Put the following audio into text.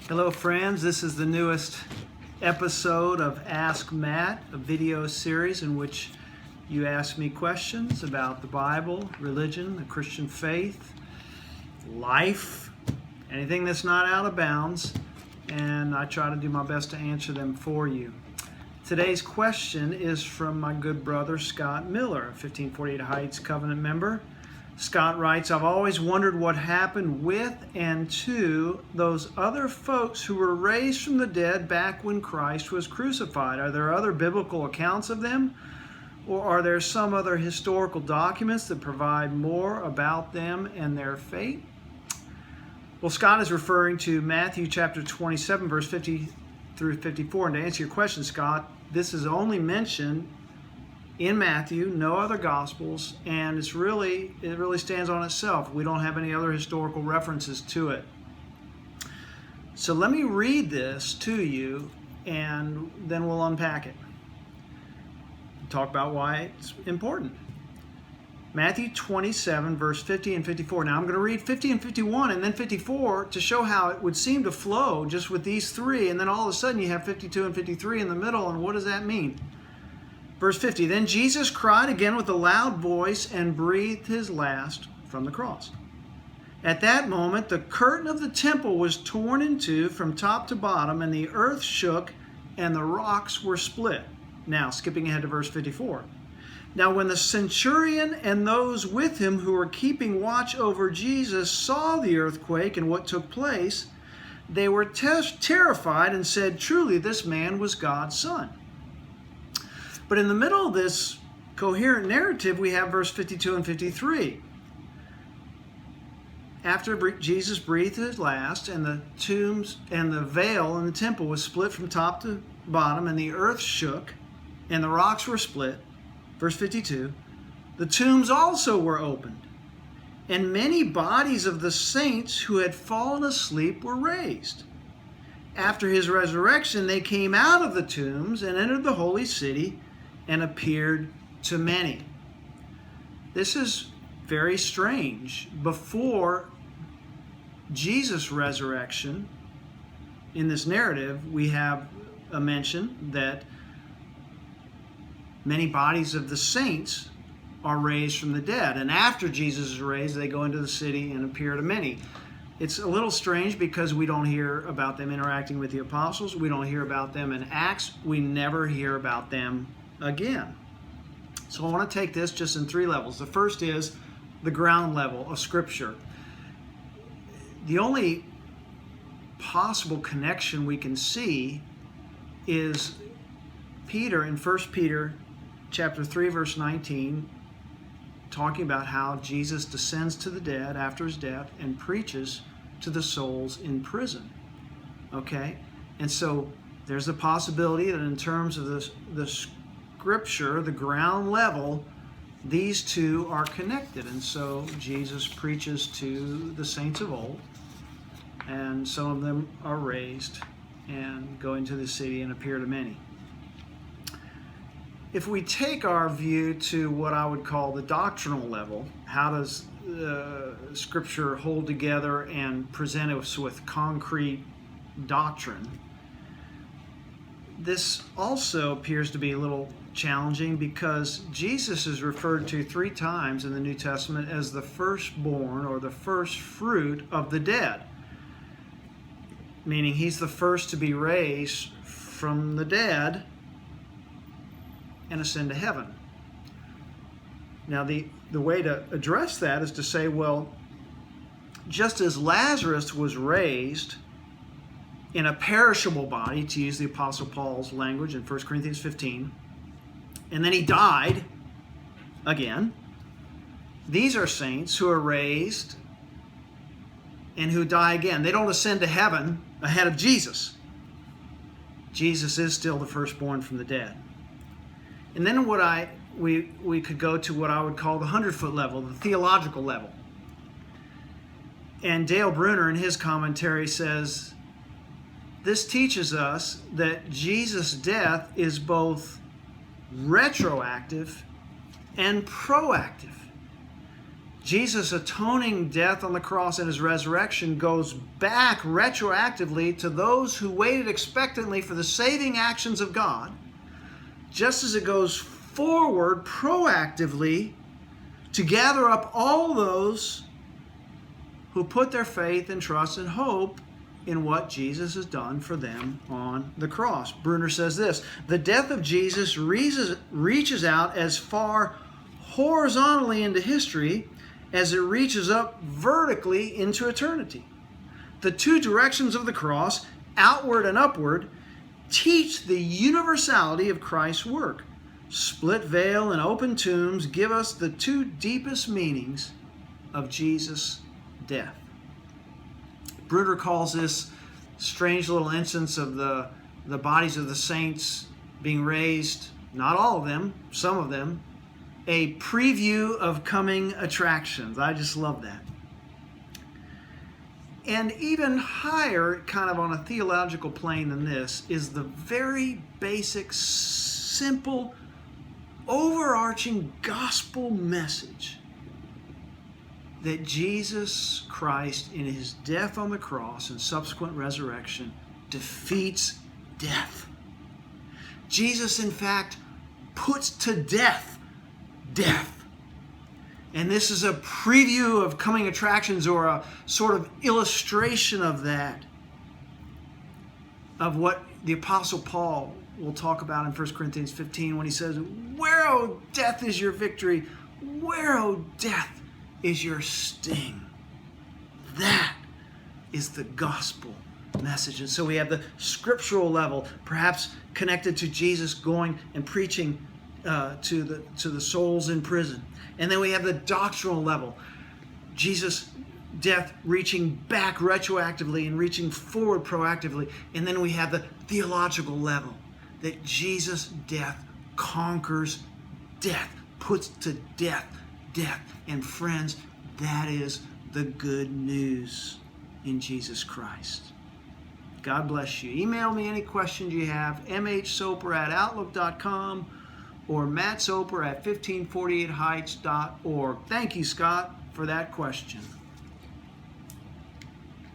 Hello friends, this is the newest episode of Ask Matt, a video series in which you ask me questions about the Bible, religion, the Christian faith, life, anything that's not out of bounds, and I try to do my best to answer them for you. Today's question is from my good brother Scott Miller, a 1548 Heights Covenant member. Scott writes, I've always wondered what happened with and to those other folks who were raised from the dead back when Christ was crucified. Are there other biblical accounts of them? Or are there some other historical documents that provide more about them and their fate? Well, Scott is referring to Matthew chapter 27, verse 50 through 54. And to answer your question, Scott, this is only mentioned in Matthew, no other Gospels, and it really stands on itself. We don't have any other historical references to it. So let me read this to you, and then we'll unpack it. Talk about why it's important. Matthew 27, verse 50 and 54. Now I'm going to read 50 and 51 and then 54 to show how it would seem to flow just with these three, and then all of a sudden you have 52 and 53 in the middle, and what does that mean? Verse 50, then Jesus cried again with a loud voice and breathed his last from the cross. At that moment, the curtain of the temple was torn in two from top to bottom, and the earth shook, and the rocks were split. Now, skipping ahead to verse 54. Now, when the centurion and those with him who were keeping watch over Jesus saw the earthquake and what took place, they were terrified and said, truly, this man was God's son. But in the middle of this coherent narrative, we have verse 52 and 53. After Jesus breathed his last, and the tombs and the veil in the temple was split from top to bottom, and the earth shook, and the rocks were split, verse 52, the tombs also were opened, and many bodies of the saints who had fallen asleep were raised. After his resurrection, they came out of the tombs and entered the holy city and appeared to many. This is very strange. Before Jesus' resurrection, in this narrative, we have a mention that many bodies of the saints are raised from the dead. And after Jesus is raised, they go into the city and appear to many. It's a little strange because we don't hear about them interacting with the apostles. We don't hear about them in Acts. We never hear about them again. So I want to take this just in three levels. The first is the ground level of Scripture. The only possible connection we can see is Peter in 1 Peter chapter 3, verse 19, talking about how Jesus descends to the dead after his death and preaches to the souls in prison. Okay? And so there's a possibility that in terms of the Scripture, the ground level, these two are connected. And so Jesus preaches to the saints of old, and some of them are raised and go into the city and appear to many. If we take our view to what I would call the doctrinal level, how does Scripture hold together and present us with concrete doctrine? This also appears to be a little challenging because Jesus is referred to 3 times in the New Testament as the firstborn or the first fruit of the dead, meaning he's the first to be raised from the dead and ascend to heaven. Now the way to address that is to say, well, just as Lazarus was raised in a perishable body, to use the Apostle Paul's language in 1 Corinthians 15, and then he died again, these are saints who are raised and who die again. They don't ascend to heaven ahead of Jesus. Jesus is still the firstborn from the dead. And then we could go to what I would call the 100-foot level, the theological level. And Dale Bruner in his commentary says, this teaches us that Jesus' death is both retroactive and proactive. Jesus' atoning death on the cross and his resurrection goes back retroactively to those who waited expectantly for the saving actions of God, just as it goes forward proactively to gather up all those who put their faith and trust and hope in what Jesus has done for them on the cross. Bruner says this: the death of Jesus reaches out as far horizontally into history as it reaches up vertically into eternity. The two directions of the cross, outward and upward, teach the universality of Christ's work. Split veil and open tombs give us the two deepest meanings of Jesus' death. Bruder calls this strange little instance of the bodies of the saints being raised, not all of them, some of them, a preview of coming attractions. I just love that. And even higher, kind of on a theological plane than this, is the very basic, simple, overarching gospel message that Jesus Christ, in his death on the cross and subsequent resurrection, defeats death. Jesus, in fact, puts to death. And this is a preview of coming attractions, or a sort of illustration of that, of what the Apostle Paul will talk about in 1 Corinthians 15 when he says, "Where, O death, is your victory? Where, O death, is your sting?" That is the gospel message. And so we have the scriptural level, perhaps connected to Jesus going and preaching to the souls in prison. And then we have the doctrinal level, Jesus' death reaching back retroactively and reaching forward proactively. And then we have the theological level, that Jesus' death conquers death, puts to death. And friends, that is the good news in Jesus Christ. God bless you. Email me any questions you have, mhsoper@outlook.com or mattsoper@1548heights.org. Thank you, Scott, for that question.